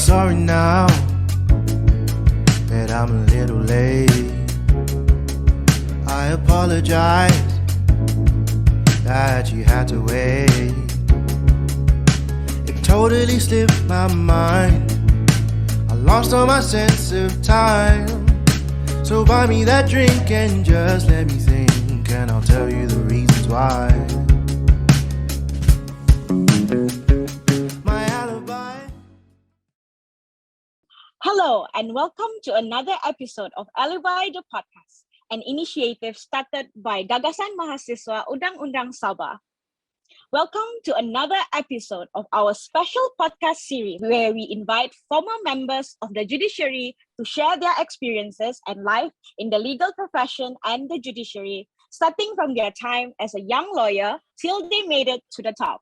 sorry now that I'm a little late. I apologize that you had to wait. It totally slipped my mind. I lost all my sense of time. So buy me that drink and just let me think, and I'll tell you the reasons why. My alibi. Hello and welcome to another episode of Alibi the podcast, an initiative started by Gagasan Mahasiswa Undang-Undang Sabah. Welcome to another episode of our special podcast series where we invite former members of the judiciary to share their experiences and life in the legal profession and the judiciary, starting from their time as a young lawyer till they made it to the top.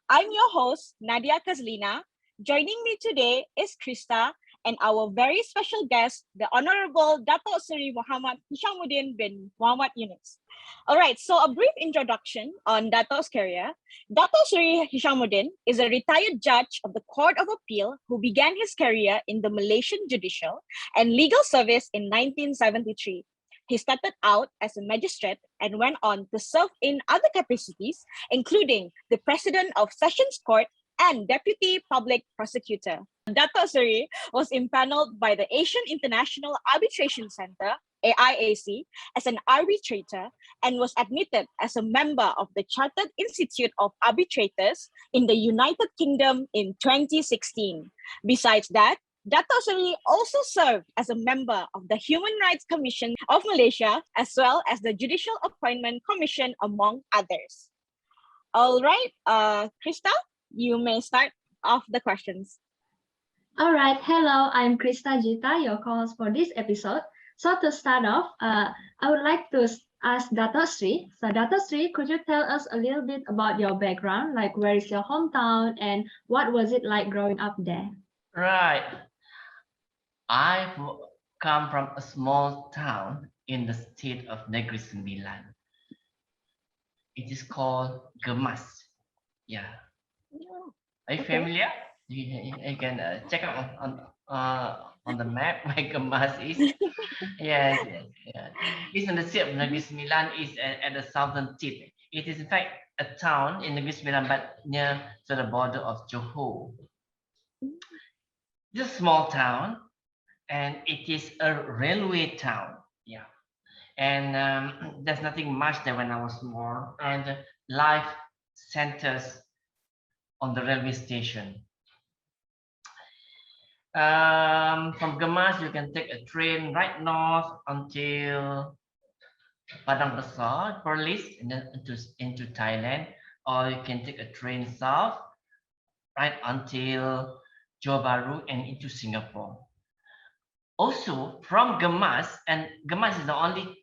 I'm your host, Nadia Kazlina. Joining me today is Krista and our very special guest, the Honorable Dato Seri Mohd Hishamudin bin Muhammad Yunus. All right, so a brief introduction on Dato's career. Dato Seri Hishamudin is a retired judge of the Court of Appeal who began his career in the Malaysian Judicial and Legal Service in 1973. He started out as a magistrate and went on to serve in other capacities, including the President of Sessions Court and Deputy Public Prosecutor. Dato Seri was impaneled by the Asian International Arbitration Center, AIAC, as an arbitrator and was admitted as a member of the Chartered Institute of Arbitrators in the United Kingdom in 2016. Besides that, Dato Seri also served as a member of the Human Rights Commission of Malaysia as well as the Judicial Appointment Commission, among others. All right, Krista, you may start off the questions. All right, hello, I'm Krista Jita, your co-host for this episode. So to start off, I would like to ask Dato Seri. So Dato Seri, could you tell us a little bit about your background, like where is your hometown and what was it like growing up there? Right. I come from a small town in the state of Negeri Sembilan. It is called Gemas. Yeah. Are you familiar? You can check out on the map where Gemas is. Yes. It's in the state of Negeri Sembilan. Is at the southern tip. It is in fact a town in Negeri Sembilan, but near to the border of Johor. It's a small town, and it is a railway town. Yeah, and there's nothing much there when I was small, and life centers on the railway station. From Gemas, you can take a train right north until Padang Besar, Perlis, and then into Thailand, or you can take a train south right until Johor Bahru and into Singapore. Also, from Gemas, and Gemas is the only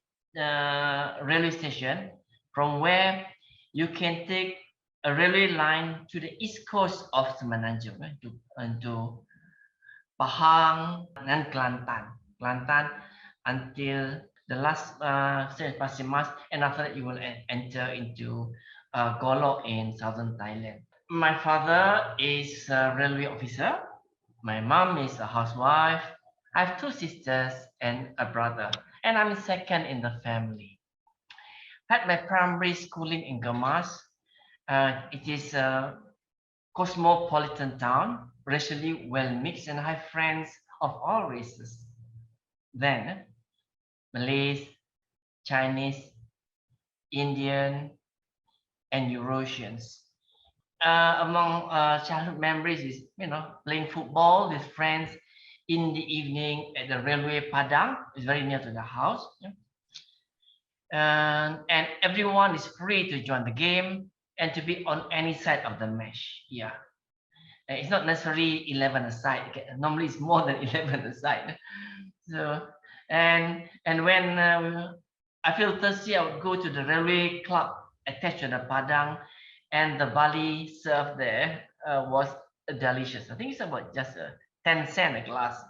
railway station from where you can take a railway line to the east coast of Semenanjung, to Pahang and Kelantan until the last Pasir Mas, and after that you will enter into Golok in southern Thailand. My father is a railway officer. My mom is a housewife. I have two sisters and a brother, and I'm second in the family. Had my primary schooling in Gemas. It is a cosmopolitan town, racially well mixed, and I have friends of all races. Then, Malays, Chinese, Indian, and Eurasians. Among childhood memories is, playing football with friends in the evening at the railway Padang. It's very near to the house. And everyone is free to join the game and to be on any side of the match. Yeah. It's not necessarily 11 aside. Normally it's more than 11 aside. So, and when I feel thirsty, I would go to the railway club attached to the Padang, and the barley served there was delicious. I think it's about just 10 cents a glass.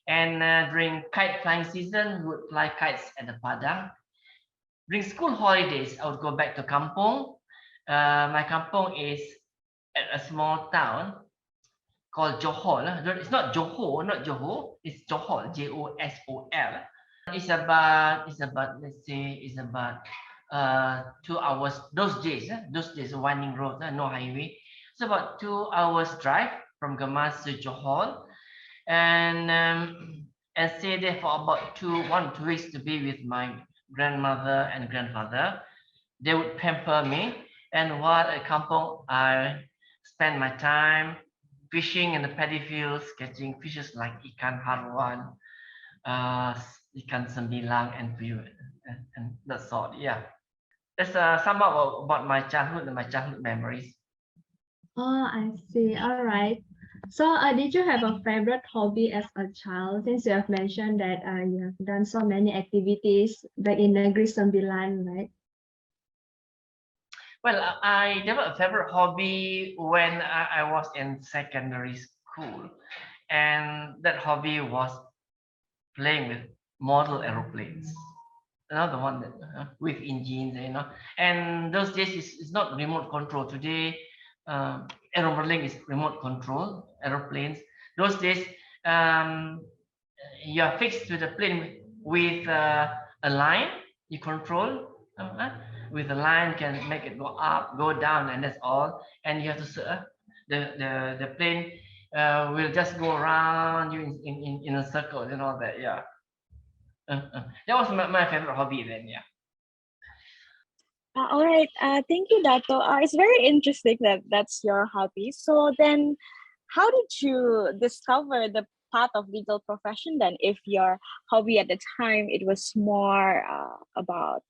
And during kite flying season, we would fly kites at the Padang. During school holidays, I would go back to Kampung. My Kampung is at a small town called Johor. It's not Johor, not Johor. It's Johor, Josol. It's about let's say it's about 2 hours. Those days, winding road, no highway. It's about 2 hours drive from Gemas to Johor, and stay there for about 2 weeks to be with my grandmother and grandfather. They would pamper me, and while at kampong, I spend my time fishing in the paddy fields, catching fishes like ikan haruan, ikan sembilang, and that sort. Yeah, that's some about my childhood and my childhood memories. Oh, I see. All right. So, did you have a favorite hobby as a child? Since you have mentioned that you have done so many activities back in Negeri Sembilan, right? Well, I developed a favorite hobby when I was in secondary school, and that hobby was playing with model aeroplanes. Another one that with engines, and those days it's not remote control. Today, aeromodeling is remote control aeroplanes. Those days, you are fixed to the plane with a line you control. With a line can make it go up, go down, and that's all. And you have to the plane will just go around you in a circle and all that. Yeah. That was my favorite hobby then. Yeah. All right. Thank you, Dato. It's very interesting that that's your hobby. So then, how did you discover the path of legal profession then? If your hobby at the time it was more about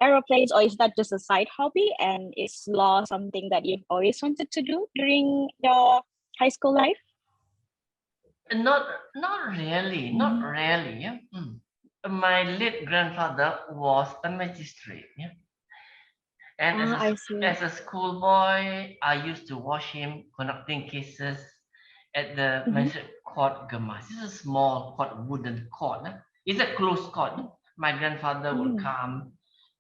aeroplanes, or is that just a side hobby and is law something that you've always wanted to do during your high school life? Not really. Not really. Yeah. My late grandfather was a magistrate. Yeah. And as a schoolboy, I used to watch him conducting cases at the magistrate court Gemas. It's a small court, wooden court. It's a closed court. My grandfather would come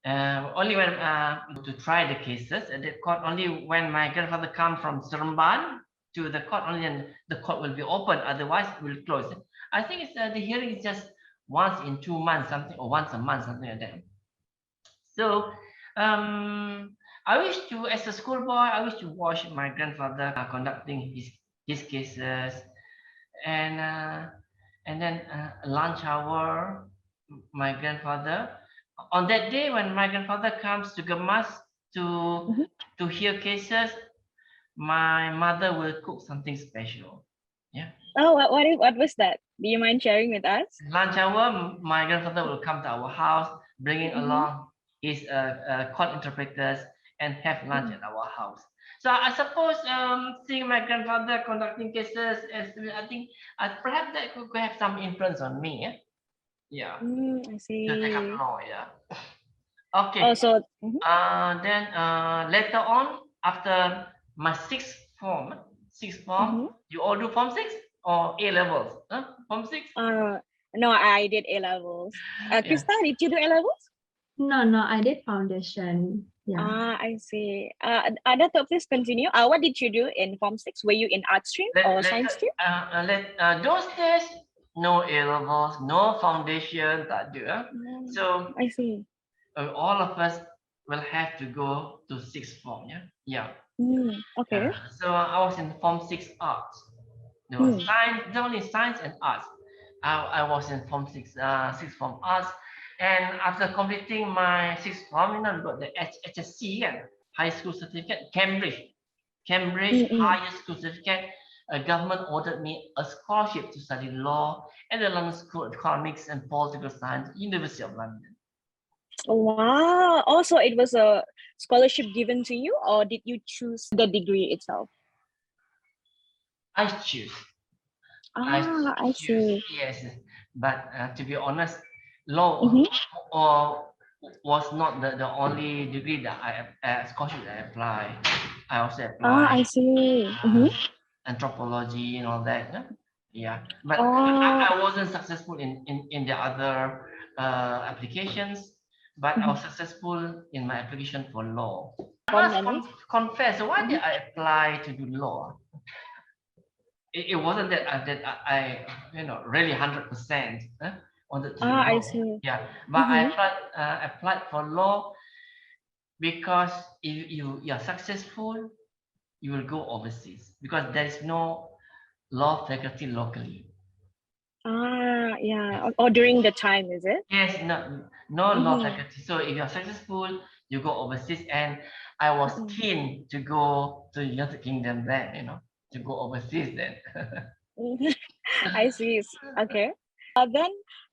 only when to try the cases at the court. Only when my grandfather come from Seremban to the court, only then the court will be open. Otherwise, it will close. I think it's the hearing is just once in 2 months, something, or once a month, something like that. So I wish to, as a schoolboy, I wish to watch my grandfather conducting his cases, and then lunch hour, my grandfather. On that day when my grandfather comes to Gemas to hear cases, my mother will cook something special. Yeah. Oh, what was that? Do you mind sharing with us? Lunch hour, my grandfather will come to our house, bringing along his court interpreters, and have lunch at our house. So I suppose seeing my grandfather conducting cases, I think perhaps that could have some influence on me. Yeah. I see. To take up law. Yeah. Okay. Oh, so then later on, after my sixth form, you all do form 6 or A levels? Form 6? No, I did A levels. Krista, did you do A levels? No, I did foundation. Yeah. I see. Dato, please continue. What did you do in form 6? Were you in art stream or science stream? Those days, no A levels, no foundation, so I see. all of us will have to go to sixth form. Yeah. Okay. So I was in form 6 arts. There was science, only science and arts. I was in form 6, sixth form arts, and after completing my sixth form, I got the HSC, high school certificate, Cambridge higher school certificate. Government ordered me a scholarship to study law at the London School of Economics and Political Science, University of London. Wow. Also, it was a scholarship given to you, or did you choose the degree itself? I choose. I see. Yes, but to be honest, law was not the only degree that scholarship that I applied. I also applied. I see. Anthropology and all that. Yeah, but I wasn't successful in the other applications, but I was successful in my application for law. I must confess, why did I apply to do law? it wasn't that I really 100% wanted to do Ah, I law. see. Yeah, but I Mm-hmm. applied for law because if you are successful, you will go overseas because there is no law faculty locally. Ah, yeah. Or during the time, is it? Yes, no law Mm-hmm. faculty. So if you are successful, you go overseas, and I was Mm-hmm. keen to go to United Kingdom then, to go overseas then. I see. Okay. Then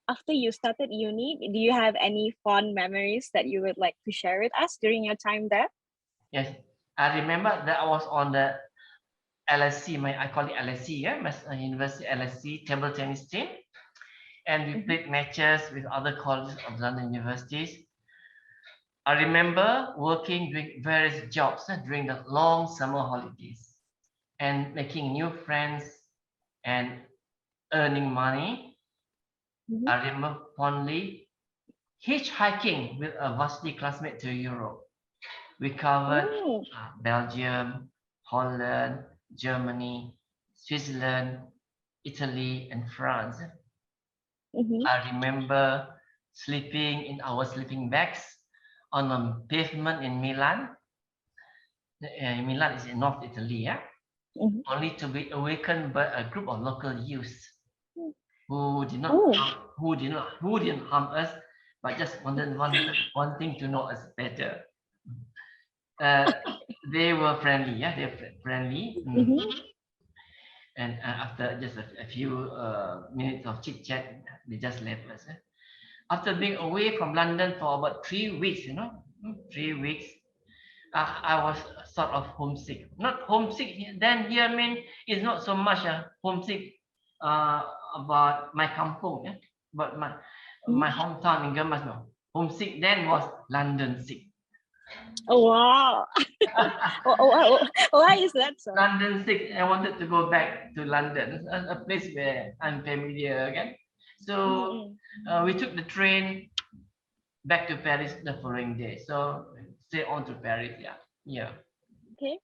after you started uni, do you have any fond memories that you would like to share with us during your time there? Yes, I remember that I was on the LSC, I call it LSC, yeah, University LSC table tennis team, and we Mm-hmm. played matches with other colleges of London universities. I remember working, doing various jobs during the long summer holidays and making new friends and earning money. Mm-hmm. I remember fondly hitchhiking with a varsity classmate to Europe. We covered Oh. Belgium, Holland, Germany, Switzerland, Italy, and France. Mm-hmm. I remember sleeping in our sleeping bags on a pavement in Milan. Milan is in North Italy, yeah? Mm-hmm. Only to be awakened by a group of local youths who did not Oh. who didn't harm us, but just wanting to know us better. Uh, they were friendly, yeah, they're friendly. Mm-hmm. And after just a few minutes of chit chat, they just left us. After being away from London for about 3 weeks, 3 weeks, I was sort of homesick. Not homesick. Then here, I mean, it's not so much homesick uh, about my kampung, yeah? But my Mm-hmm. hometown in Gamas. No, homesick then was London sick. Oh, wow. Why is that so? London sick. I wanted to go back to London, a place where I'm familiar again. So Mm-hmm. we took the train back to Paris the following day. So stay on to Paris. Yeah, yeah. Okay.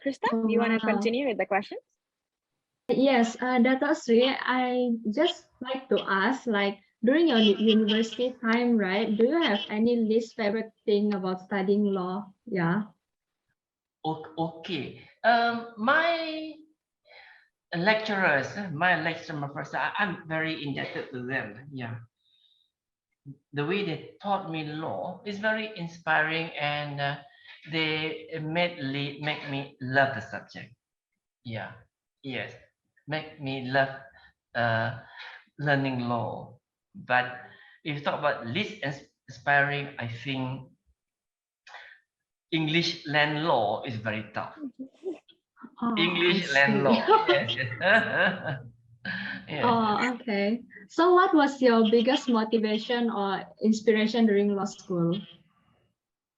Krista, Oh, do you want to wow. continue with the questions? Yes, Dato Sri, I just like to ask, like during your university time, right? Do you have any least favorite thing about studying law? Yeah. Okay. My lecturers, my lecturer professor, I'm very indebted to them. Yeah, the way they taught me law is very inspiring, and they make me love the subject. Yeah, yes, make me love uh, learning law. But if you talk about least inspiring, I think English land law is very tough. Oh, I English land see. law, yes, yes. Yes. Oh, okay. So what was your biggest motivation or inspiration during law school?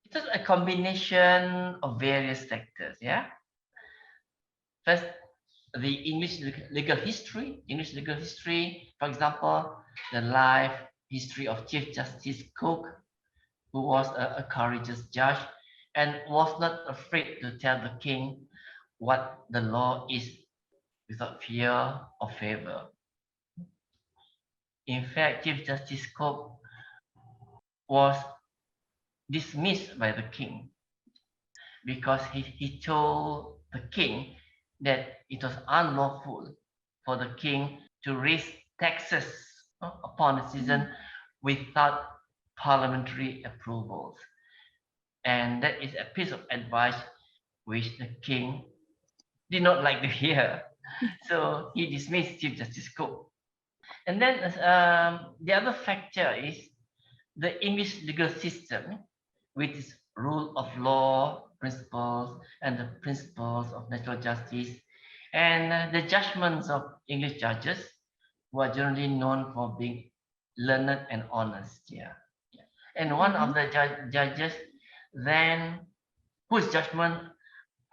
It was a combination of various factors. Yeah. First, the English legal history. For example, the life history of Chief Justice Coke, who was a courageous judge and was not afraid to tell the king what the law is without fear or favor. In fact, Chief Justice Coke was dismissed by the king because he told the king that it was unlawful for the king to raise taxes upon a citizen without parliamentary approvals. And that is a piece of advice which the king did not like to hear. So he dismissed Chief Justice Cook. And then the other factor is the English legal system, with its rule of law principles and the principles of natural justice, and the judgments of English judges, who are generally known for being learned and honest. Yeah. And one Mm-hmm. of the judges, then, whose judgment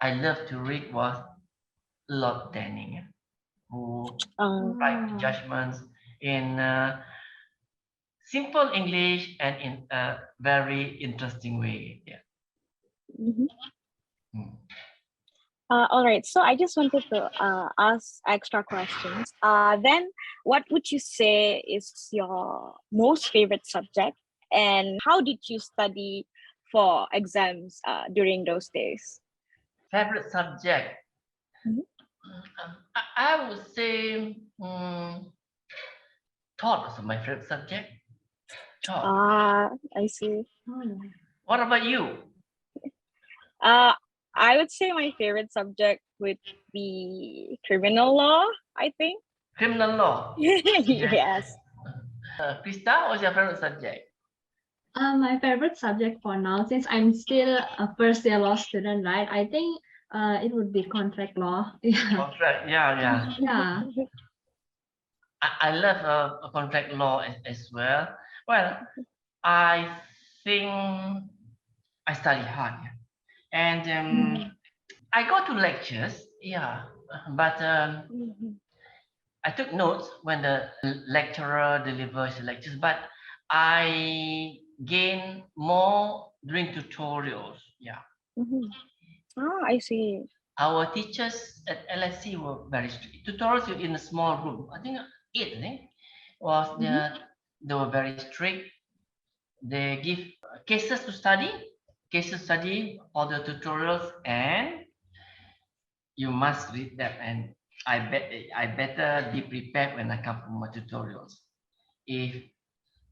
I love to read, was Lord Denning, who write Oh, judgments in simple English and in a very interesting way. Yeah. Mm-hmm. Mm. All right, so I just wanted to ask extra questions. Then, what would you say is your most favorite subject, and how did you study for exams during those days? Favorite subject? Mhm. I would say thought is my favorite subject. Thought. I see. What about you? I would say my favorite subject would be criminal law, I think. Criminal law. Yes. Krista, what's your favorite subject? My favorite subject for now, since I'm still a first year law student, right? I think it would be contract law. Yeah. Contract. Yeah. Yeah. I love contract law as well. Well, I think I study hard, and I go to lectures, but I took notes when the lecturer delivers the lectures, but I gain more during tutorials. Yeah, Mhm. I see. our teachers at LSC were very strict. Tutorials were in a small room. I think eight. I think was they were very strict. They give cases to study, all the tutorials, and you must read that. And I better be prepared when I come for my tutorials. If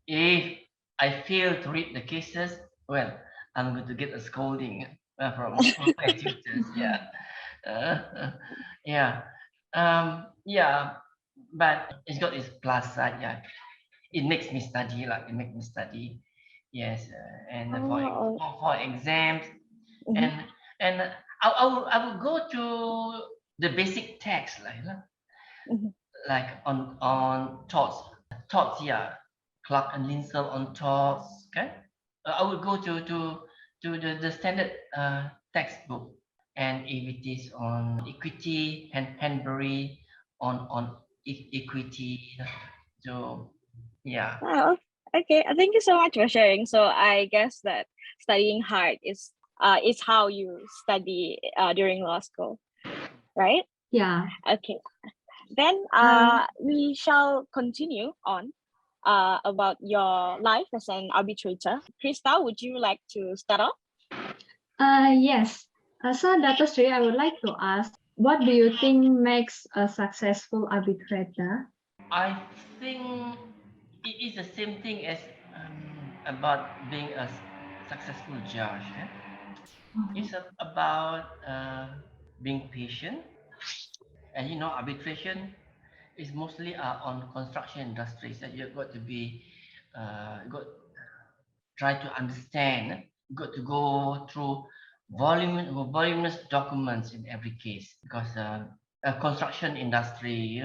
I fail to read the cases, well, I'm going to get a scolding from my tutors. Yeah, yeah, yeah. But it's got its plus side. Yeah, it makes me study. Like it makes me study. Yes, and for exams, Mhm. and I will go to the basic text Mhm. like on thoughts, yeah, Clark and Linsell on thoughts. Okay, I would go to the standard textbook, and if it is on equity and Hanbury on equity, so yeah. Oh, okay. Thank you so much for sharing. So I guess that studying hard is how you study during law school, right? Yeah. Okay. Then we shall continue on about your life as an arbitrator. Krista, would you like to start off? Yes. So, Dato Sri, I would like to ask, what do you think makes a successful arbitrator? I think it is the same thing as about being a successful judge. It's about being patient, and arbitration is mostly on construction industries that you've got to be got try to understand, got to go through voluminous documents in every case, because a construction industry,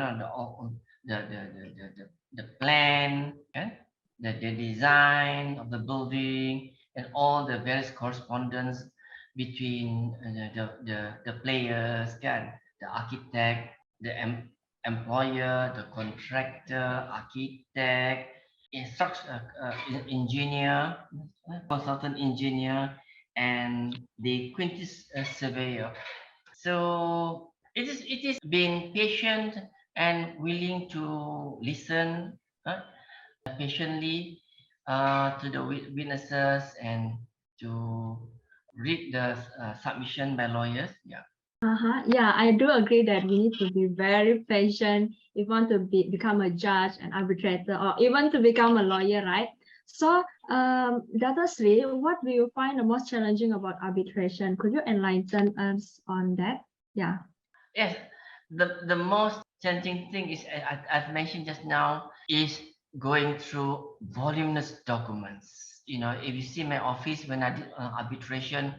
the plan, the design of the building, and all the various correspondence between the players, the architect, the employer, the contractor, architect, engineer, consultant engineer, and the quintus surveyor. So it is being patient and willing to listen patiently to the witnesses, and to read the submission by lawyers. Yeah. Yeah, I do agree that we need to be very patient if we want to become a judge, an arbitrator, or even to become a lawyer, right? So, Dato Sri, what do you find the most challenging about arbitration? Could you enlighten us on that? Yeah. Yes, the most challenging thing is I've mentioned just now is going through voluminous documents. If you see my office when I did arbitration,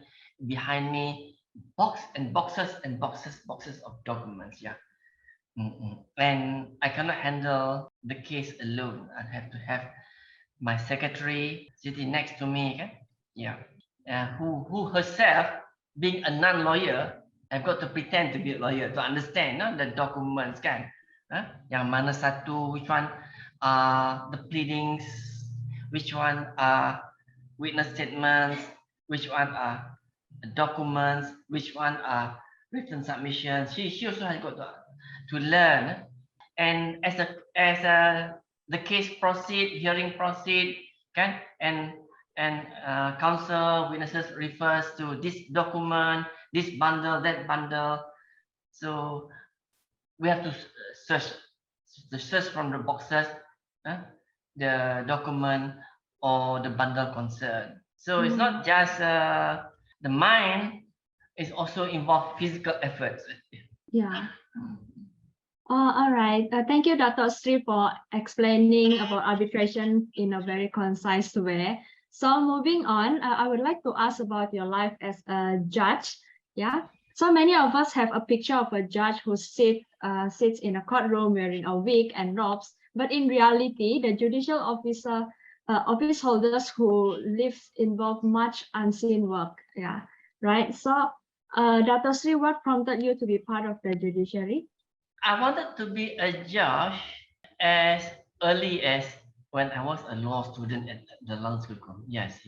behind me, boxes and boxes of documents. Yeah. And I cannot handle the case alone. I have to have my secretary sitting next to me. Okay? Yeah. Who herself, being a non-lawyer, I've got to pretend to be a lawyer to understand the documents kan. Yang mana satu, which one the pleadings, which one are witness statements, which one are documents, which one are written submission. She also has got to learn. And as the case proceed, hearing proceed, can and counsel witnesses refers to this document, this bundle, that bundle. So we have to search from the boxes, the document or the bundle concerned. So it's not just the mind, it's also involved physical efforts. Yeah. All right. Thank you, Dato Sri, for explaining about arbitration in a very concise way. So moving on, I would like to ask about your life as a judge. Yeah. So many of us have a picture of a judge who sits in a courtroom wearing a wig and robes, but in reality, the judicial office holders who live involve much unseen work. Yeah. Right. So, Dato Sri, what prompted you to be part of the judiciary? I wanted to be a judge as early as when I was a law student at the London School. Yes.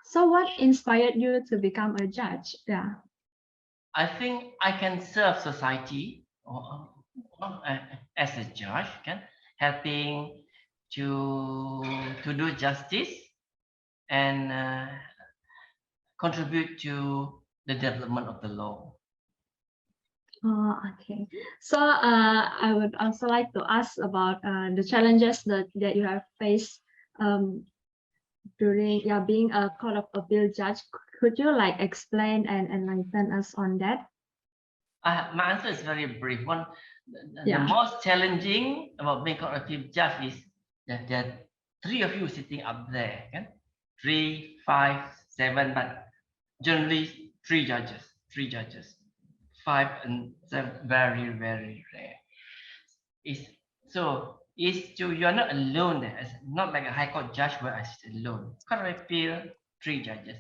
So what inspired you to become a judge? Yeah. I think I can serve society as a judge, helping to do justice and contribute to the development of the law. Oh, okay. So I would also like to ask about the challenges that you have faced during being a court of appeal judge. Could you like explain and enlighten us on that? My answer is very brief. The most challenging about being court of appeal judge is that there are three of you sitting up there, 3, 5, 7, but generally three judges. 5 and 7, very, very rare. You're not alone there. It's not like a high court judge where I sit alone. Court of appeal, 3 judges.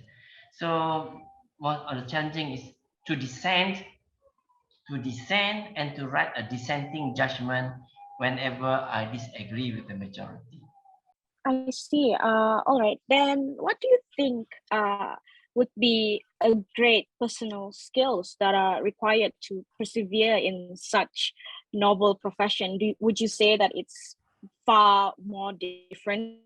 So one of the challenging is to dissent and to write a dissenting judgment whenever I disagree with the majority. I see. All right. Then what do you think would be a great personal skills that are required to persevere in such noble profession? Would you say that it's far more different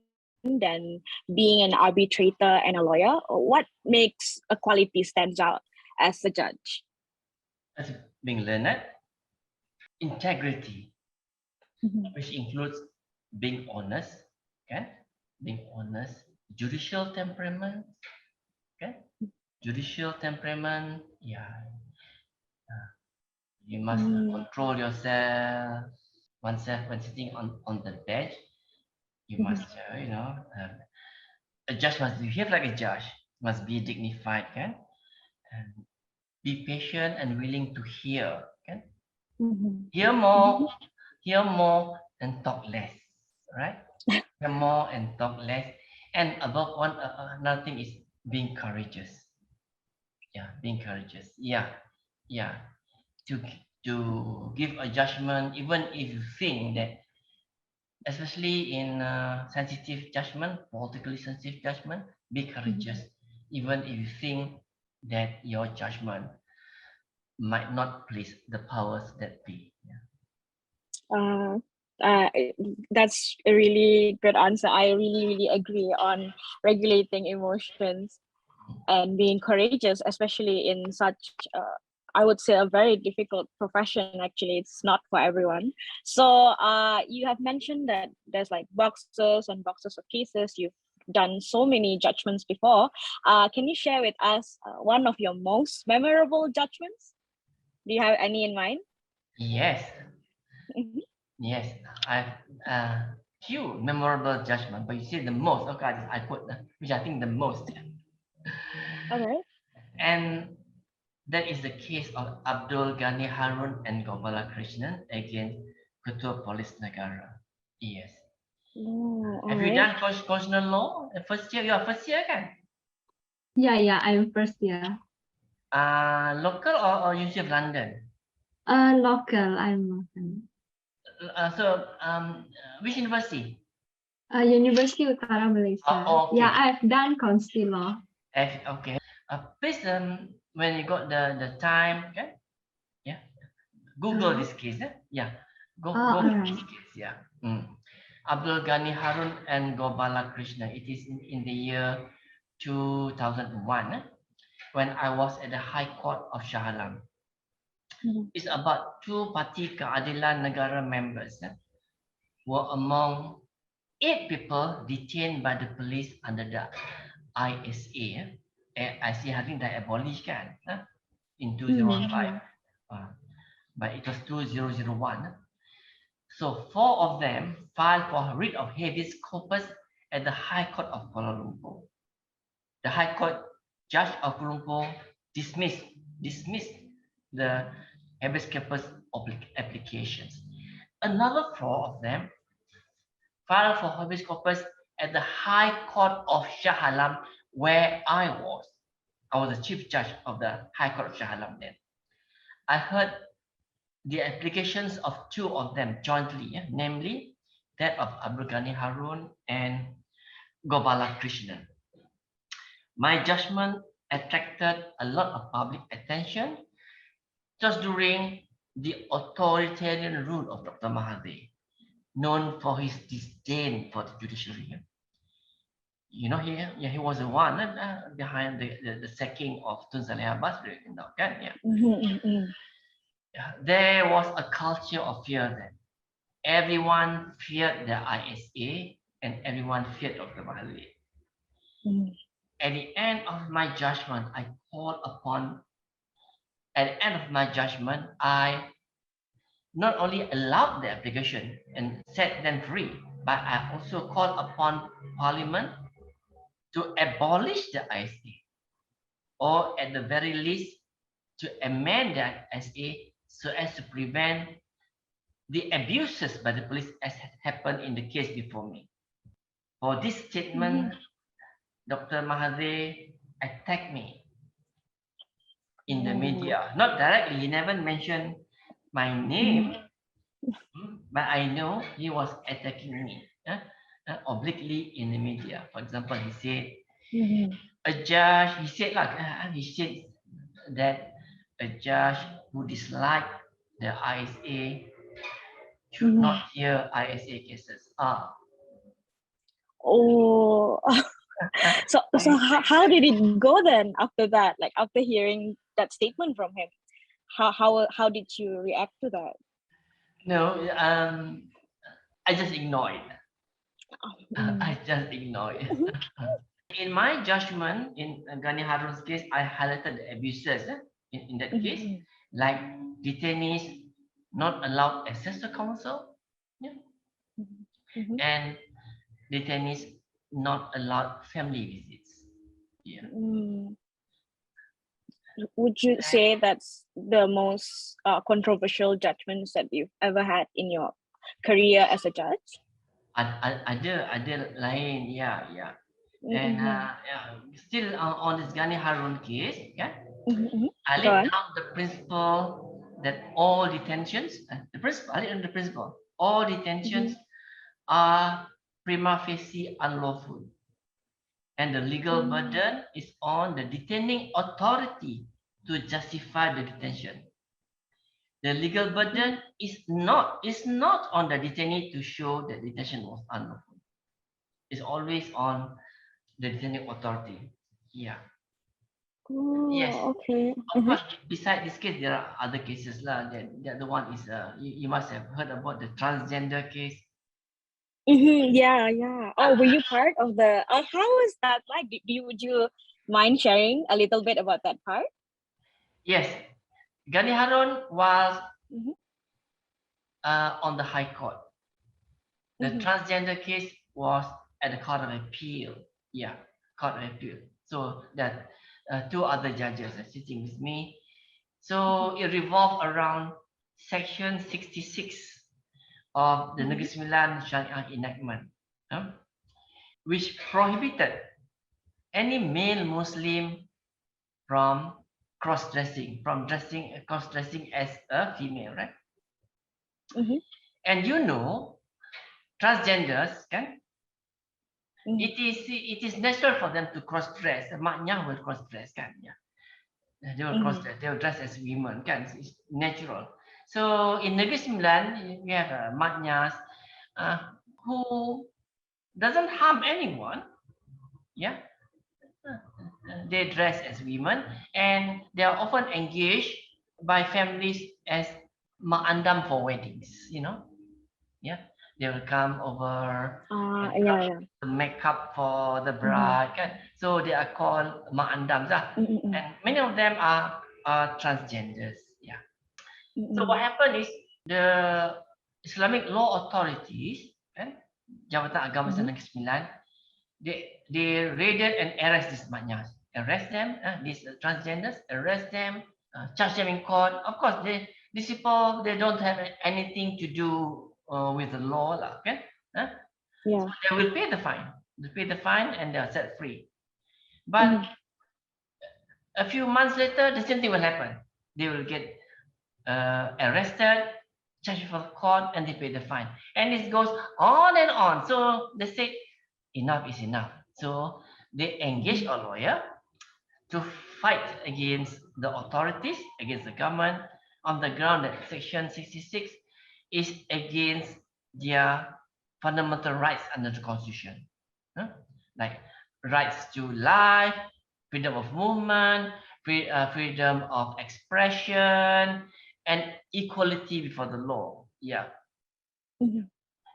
than being an arbitrator and a lawyer? Or what makes a quality stands out as a judge? As being learned, integrity, which includes being honest, judicial temperament, you must control oneself when sitting on the bench. You must, a judge must behave like a judge, must be dignified, and be patient and willing to hear, hear more and talk less, right? Hear more and talk less, and above another thing is being courageous. To give a judgment, even if you think that, especially in sensitive judgment, politically sensitive judgment, be courageous, even if you think that your judgment might not please the powers that be. That's a really good answer. I really agree on regulating emotions and being courageous, especially in such I would say a very difficult profession. Actually, it's not for everyone. So you have mentioned that there's like boxes and boxes of cases. You've done so many judgments before. Can you share with us one of your most memorable judgments? Do you have any in mind? Yes. Yes, I've few memorable judgment, but you see the most. Okay, I put which I think the most. Okay. And that is the case of Abdul Ghani Harun and Gopala Krishnan against Ketua Polis Negara. Yes. Have you done constitutional law? First year, you are first year, kan? Yeah, I'm first year. Local or University of London? Local. I'm local. Which university? University Utara Malaysia. Okay. Yeah, I've done consti law. Okay. Please, when you got the time, okay? Yeah, Google this case. Yeah, go all for right. this case. Yeah. Abdul Ghani Harun and Gopala Krishna. It is in the year 2001 when I was at the High Court of Shah Alam. It's about two Parti Keadilan Negara members were among 8 people detained by the police under the ISA. ISA hari dah abolish kan in 2005, but it was 2001. So 4 of them filed for writ of habeas corpus at the High Court of Kuala Lumpur. The High Court Judge of Kuala Lumpur dismissed the habeas corpus applications. Another 4 of them filed for habeas corpus at the High Court of Shah Alam, where I was. I was the Chief Judge of the High Court of Shah Alam then. I heard the applications of 2 of them jointly, namely that of Abdul Ghani Harun and Gopala Krishnan. My judgment attracted a lot of public attention just during the authoritarian rule of Dr. Mahathir, known for his disdain for the judiciary. You know, he was the one behind the sacking of Tun Saleh Abbas. There was a culture of fear then. Everyone feared the ISA and everyone feared Dr. Mahathir. At the end of my judgment, I not only allowed the application and set them free, but I also called upon Parliament to abolish the ISA, or at the very least to amend the ISA so as to prevent the abuses by the police as had happened in the case before me. For this statement, Dr. Mahathir attacked me in the media. Not directly, he never mentioned my name, but I know he was attacking me obliquely in the media. For example, he said, a judge, he said that a judge who disliked the ISA should not hear ISA cases. Oh, so how did it go then after that? Like after hearing that statement from him, how did you react to that? No, I just ignore it. I just ignore it. In my judgment, in Ghani Harun's case, I highlighted the abuses in that case, like detainees not allowed access to counsel, and detainees not allowed family visits. Would you say that's the most controversial judgments that you've ever had in your career as a judge? Ada lain, yeah. And still on this Ghani Harun case, I laid down the principle that all detentions, all detentions are prima facie unlawful, and the legal burden is on the detaining authority to justify the detention. The legal burden is not on the detainee to show that detention was unlawful. It's always on the detaining authority. Yeah. Yes. Okay. Of course, besides this case, there are other cases lah. The other one is you must have heard about the transgender case. Yeah. Oh, were you part of the? How was that like? Would you mind sharing a little bit about that part? Yes, Ghani Harun was on the High Court. The transgender case was at the Court of Appeal. Yeah, Court of Appeal. So that 2 other judges are sitting with me. So it revolved around Section 66 of the Negeri Sembilan Syariah Enactment, which prohibited any male Muslim from cross-dressing, cross-dressing as a female, right? And you know, transgenders it is natural for them to cross dress. Maknya will cross dress kan, yeah. They will cross dress. They will dress as women kan. It's natural. So in Negeri Sembilan, we have maknyas who doesn't harm anyone, yeah. They dress as women and they are often engaged by families as mak andam for weddings, you know. Yeah, they will come over and Yeah. the makeup for the bride, kan? So they are called mak andams lah. And many of them are transgenders. Yeah. So what happened is the Islamic law authorities, kan, Jabatan Agama Negeri Sembilan, they raided and arrest these maknyas, arrest them, these transgenders, arrest them, charge them in court. Of course, these people, they don't have anything to do with the law, lah, okay? Yeah. So they will pay the fine. They pay the fine and they are set free. But a few months later, the same thing will happen. They will get arrested, charged for the court, and they pay the fine. And it goes on and on. So they say, enough is enough. So they engage a lawyer to fight against the authorities, against the government, on the ground that Section 66 is against their fundamental rights under the Constitution. Like rights to life, freedom of movement, freedom of expression, and equality before the law. Yeah.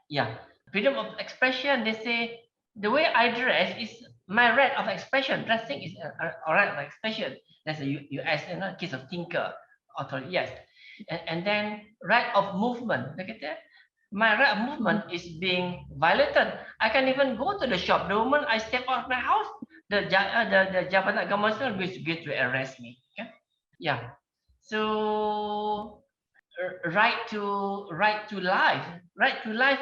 Yeah. Freedom of expression, they say, the way I dress is my right of expression. Dressing is a right of expression. That's a US, case of Tinker authority. Yes. And then right of movement. Look at that. My right of movement is being violated. I can't even go to the shop. The moment I step out of my house, the Jabatan Agama is going to arrest me. Okay? Yeah. So right to life. Right to life,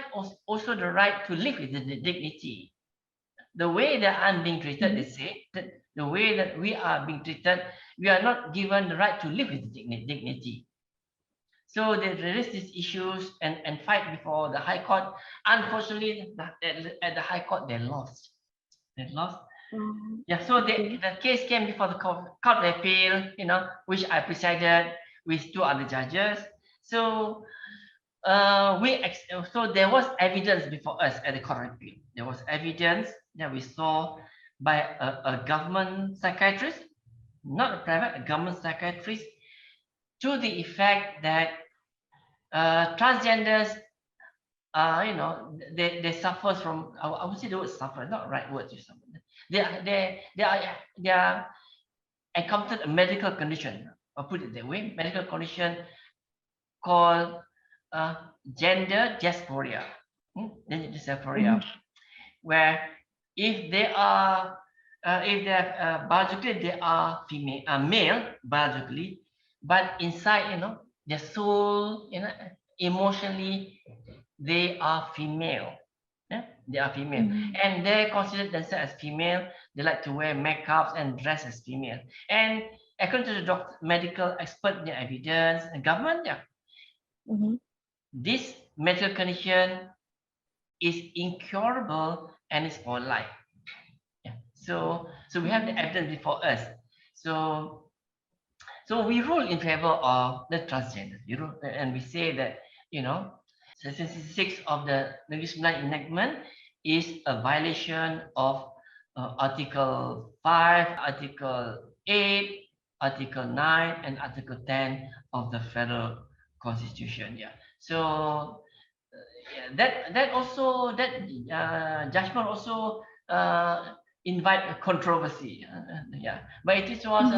also the right to live with dignity. The way that I'm being treated, they say, that the way that we are being treated, we are not given the right to live with dignity. So they raise these issues and fight before the High Court. Unfortunately, at the High Court, they lost. They lost. Yeah, so the case came before the Court of Appeal, which I presided with two other judges. So so there was evidence before us at the Court of Appeal. There was evidence that we saw by a government psychiatrist, not a private, a government psychiatrist, to the effect that transgenders, they suffer from, I would say the word suffer, not right word to suffer. They are encountered a medical condition, or put it that way, medical condition called gender dysphoria. Where if they are biologically they are female, male biologically, but inside, their soul, emotionally, they are female. Yeah? They are female, and they consider themselves as female. They like to wear makeups and dress as female. And according to the medical expert, the evidence, the government, this medical condition is incurable and is for life. Yeah. So we have the evidence before us. So we rule in favor of the transgender. And we say that, Section 66 of the Negeri Sembilan enactment is a violation of Article 5, Article 8, Article 9, and Article 10 of the Federal Constitution. Yeah. So that judgment also invite a controversy. But it was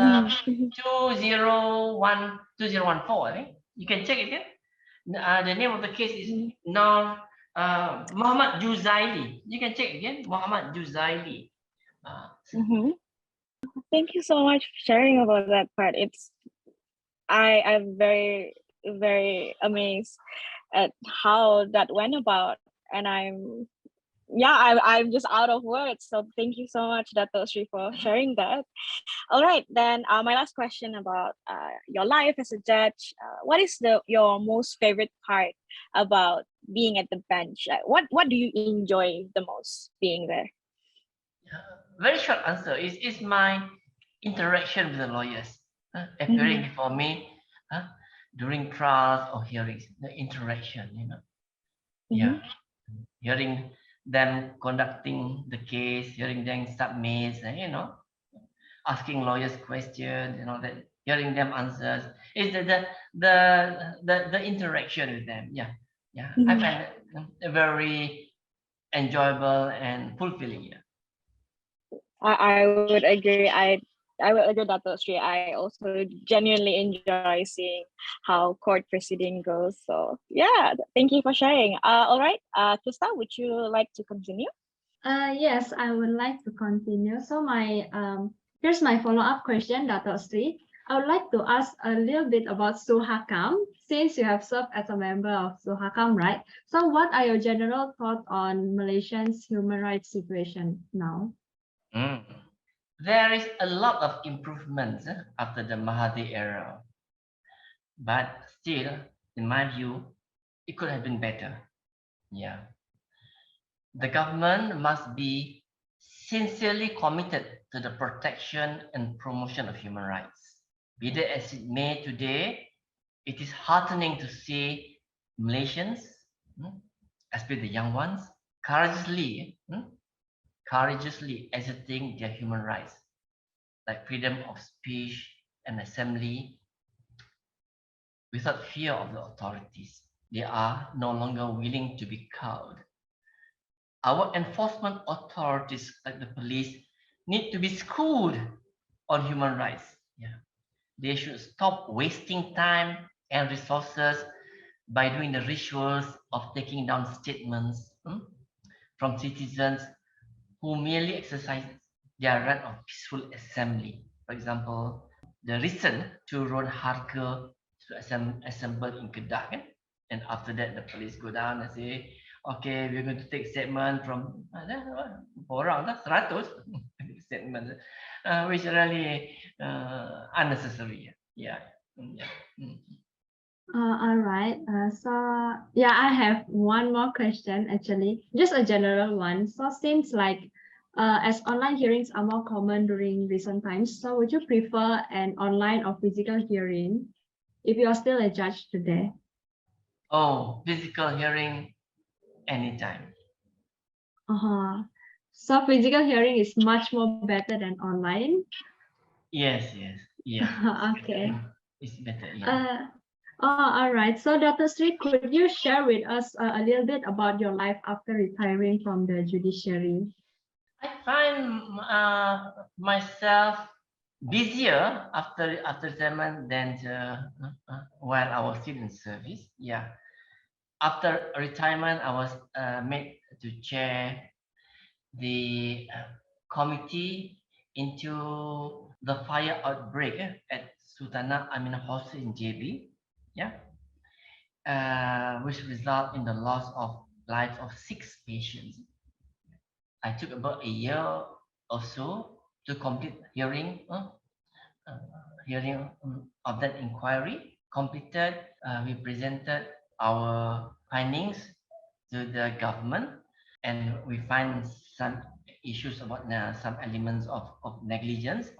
2014. I think you can check it again. The name of the case is now Muhammad Juzaili. You can check again, Muhammad Juzaili. Thank you so much for sharing about that part. I'm very, very amazed at how that went about, and I'm just out of words. So thank you so much, Dato Seri, for sharing that. All right, then my last question about your life as a judge. What is your most favorite part about being at the bench? What do you enjoy the most being there? Very short answer is my interaction with the lawyers appearing before me during trials or hearings. The interaction, yeah, hearing them conducting the case, hearing them submit, asking lawyers questions, that hearing them answers. Is the interaction with them. Yeah. I find it very enjoyable and fulfilling. Yeah. I would agree. I would agree, Dato Sri. I also genuinely enjoy seeing how court proceeding goes. So yeah, thank you for sharing. All right, Krista, would you like to continue? Yes, I would like to continue. So here's my follow-up question, Dato Sri. I would like to ask a little bit about SUHAKAM, since you have served as a member of SUHAKAM, right? So what are your general thoughts on Malaysia's human rights situation now? There is a lot of improvements after the Mahathir era, but still, in my view, it could have been better. Yeah. The government must be sincerely committed to the protection and promotion of human rights. Be that as it may today, it is heartening to see Malaysians, especially the young ones, courageously asserting their human rights, like freedom of speech and assembly, without fear of the authorities. They are no longer willing to be cowed. Our enforcement authorities, like the police, need to be schooled on human rights. Yeah. They should stop wasting time and resources by doing the rituals of taking down statements from citizens who merely exercise their right of peaceful assembly. For example, the recent turun harga to assemble in Kedah, and after that the police go down and say, okay, we're going to take statement from orang 100 statement, which really unnecessary. Yeah. All right. So yeah, I have one more question actually, just a general one. So seems like as online hearings are more common during recent times, so would you prefer an online or physical hearing if you are still a judge today? Oh, physical hearing anytime. So physical hearing is much more better than online. Yes. Yeah. Okay. It's better. Yeah. All right. So, Dr. Sri, could you share with us a little bit about your life after retiring from the judiciary? I find myself busier after retirement than while I was still in service. Yeah. After retirement, I was made to chair the committee into the fire outbreak at Sultanah Aminah Hospital in JB. Yeah. Which result in the loss of lives of 6 patients. I took about a year or so to complete hearing of that inquiry. Completed, we presented our findings to the government, and we find some issues about some elements of negligence,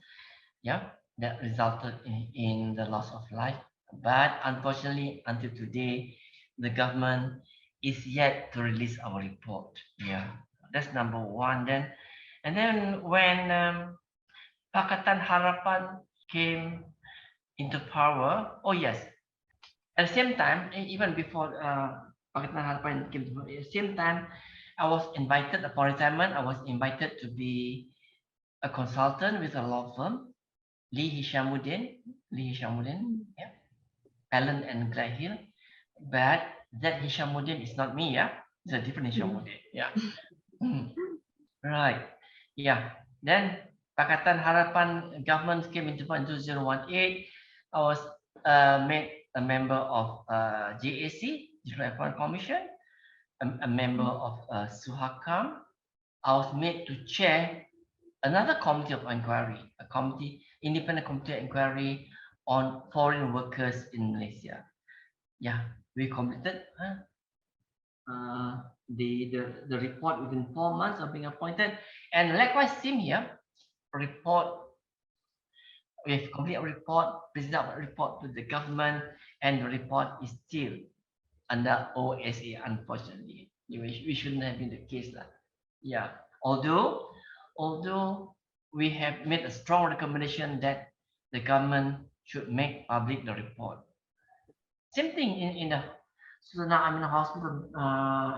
that resulted in the loss of life. But unfortunately, until today, the government is yet to release our report. Yeah, that's number one. Then when Pakatan Harapan came into power, oh yes, at the same time, even before Pakatan Harapan came to power, at the same time, I was invited upon retirement. I was invited to be a consultant with a law firm, Lee Hishamudin, yeah, Allen and Glehill. But that Hishamudin is not me, yeah, it's a different Hishamudin, yeah. Right, yeah. Then Pakatan Harapan government came into power in 2018. I was made a member of JAC, Judicial Appointment Commission, a member of SUHAKAM. I was made to chair another committee of inquiry, independent committee of inquiry on foreign workers in Malaysia. Yeah, we completed the report within 4 months of being appointed. And likewise, same here, report, we have complete a report, present a report to the government, and the report is still under OSA, unfortunately. We shouldn't have been the case. Yeah. Although we have made a strong recommendation that the government should make public the report. Same thing in the Sultan Aminah Hospital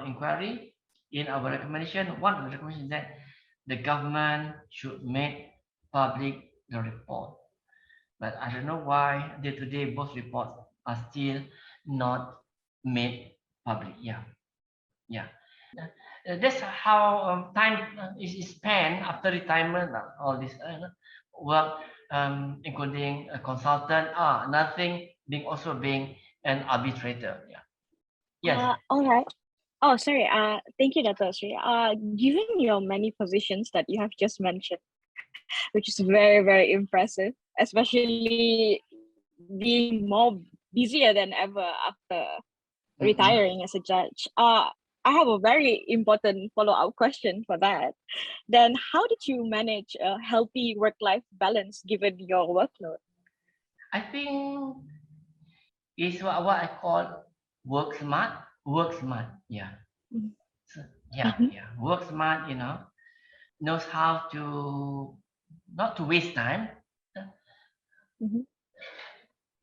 inquiry. In our recommendation, one of the recommendations that the government should make public the report. But I don't know why day-to-day both reports are still not made public. Yeah. That's how time is spent after retirement. All this work, including a consultant. Nothing being also being an arbitrator. Yeah. Yes. All right. Oh, sorry. Thank you, Dato Seri. Given your many positions that you have just mentioned, which is very, very impressive, especially being more busier than ever after retiring as a judge. I have a very important follow-up question for that. Then how did you manage a healthy work-life balance given your workload? I think it's what I call work smart. Yeah. So, yeah. Work smart, knows how to not to waste time.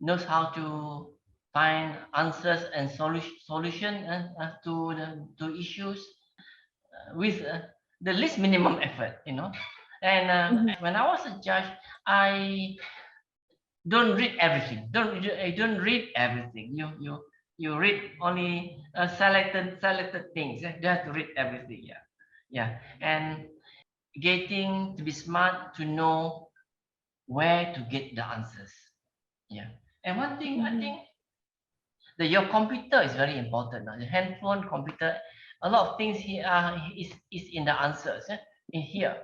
Knows how to find answers and solution to issues with the least minimum effort, And when I was a judge, I don't read everything. I don't read everything. You read only selected things. You have to read everything. Yeah. And getting to be smart to know where to get the answers. Yeah. And one thing I think that your computer is very important. The handphone, computer, a lot of things here is in the answers in here.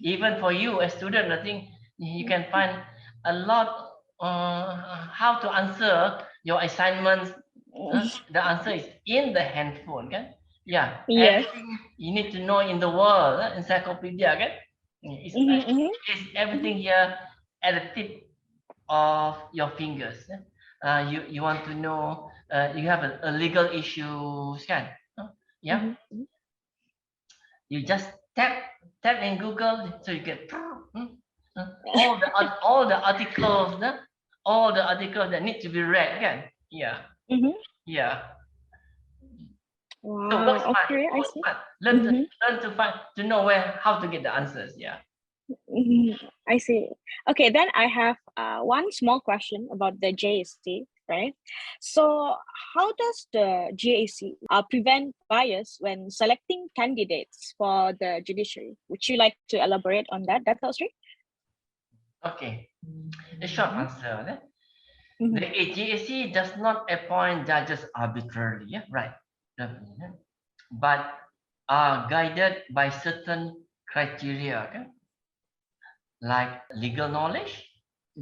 Even for you as student, I think you can find a lot how to answer your assignments. The answer is in the handphone, okay? Yeah. Yes. Everything you need to know in the world, encyclopedia, okay? It's everything here at the tip of your fingers. You want to know, you have a legal issue, can? Yeah. You just tap in Google, so you get all the articles, all the articles that need to be read, can? Yeah. Yeah. Wow. So work smart. Okay, I Work see. smart. Learn to know how to get the answers. Yeah. I see. Okay, then I have one small question about the JAC, right? So how does the JAC prevent bias when selecting candidates for the judiciary? Would you like to elaborate on that, Dato Seri? Okay. A short answer. The JAC does not appoint judges arbitrarily, right? But are guided by certain criteria, okay? Like legal knowledge,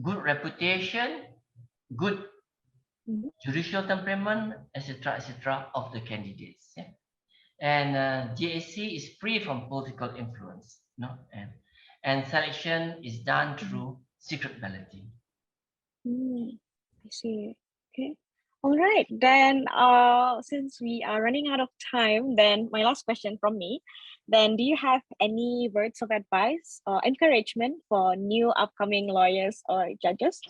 good reputation, good judicial temperament, etc., of the candidates. Yeah? And JAC is free from political influence, and selection is done through secret balloting. I see. Okay. All right. Then since we are running out of time, then my last question from me, then do you have any words of advice or encouragement for new upcoming lawyers or judges?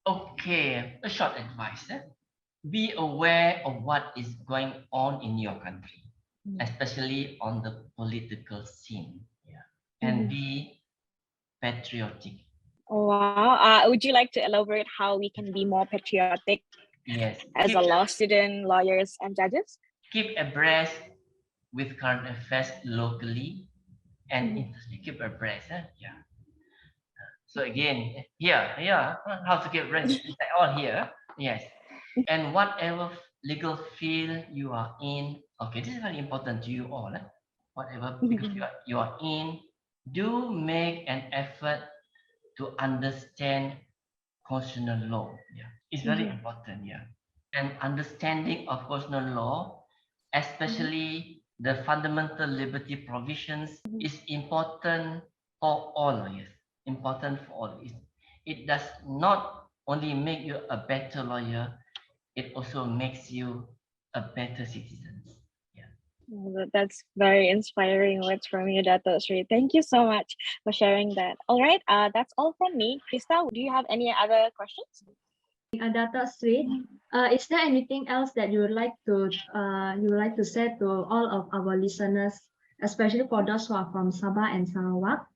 Okay, a short advice. Be aware of what is going on in your country, especially on the political scene. And be patriotic. Wow. Would you like to elaborate how we can be more patriotic? Yes. As a law student, lawyers, and judges? Keep abreast with current affairs locally and keep abreast. Yeah. So again, here, how to keep abreast? All here. Yes. And whatever legal field you are in, okay, this is very important to you all. Whatever legal field you are in, do make an effort to understand constitutional law. Yeah, it's very important. Yeah, and understanding of constitutional law especially the fundamental liberty provisions, is important for all lawyers. Important for all. It does not only make you a better lawyer, it also makes you a better citizen. Yeah. That's very inspiring words from you, Dato Sri. Thank you so much for sharing that. All right, that's all from me. Krista, do you have any other questions? Dato Sri, is there anything else that you would like to say to all of our listeners, especially for those who are from Sabah and Sarawak?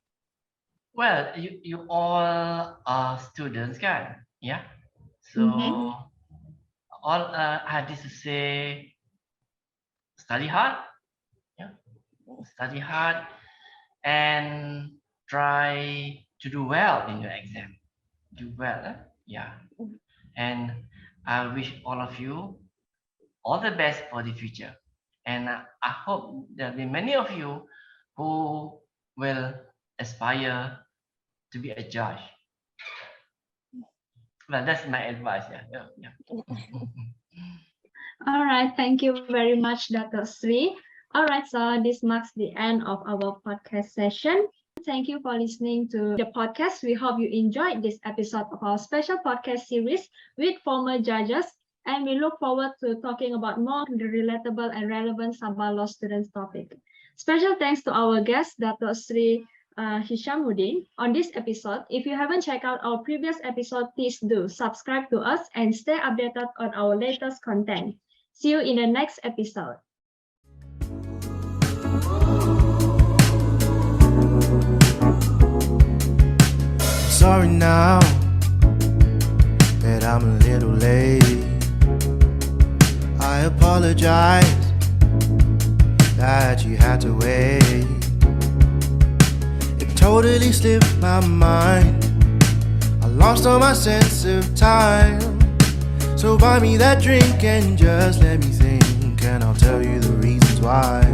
Well, you all are students, kan? Yeah. So all I have this to say: study hard, yeah, study hard, and try to do well in your exam. Do well, yeah. And I wish all of you all the best for the future. And I hope there'll be many of you who will aspire to be a judge. Well, that's my advice. Yeah. All right, thank you very much, Dato Sri. All right, so this marks the end of our podcast session. Thank you for listening to the podcast. We hope you enjoyed this episode of our special podcast series with former judges, and we look forward to talking about more the relatable and relevant Sabah law students topic. Special thanks to our guest, Dato Seri Hishamudin, on this episode. If you haven't checked out our previous episode, please do subscribe to us and stay updated on our latest content. See you in the next episode. Sorry now that I'm a little late. I apologize that you had to wait. It totally slipped my mind. I lost all my sense of time. So buy me that drink and just let me think, and I'll tell you the reasons why.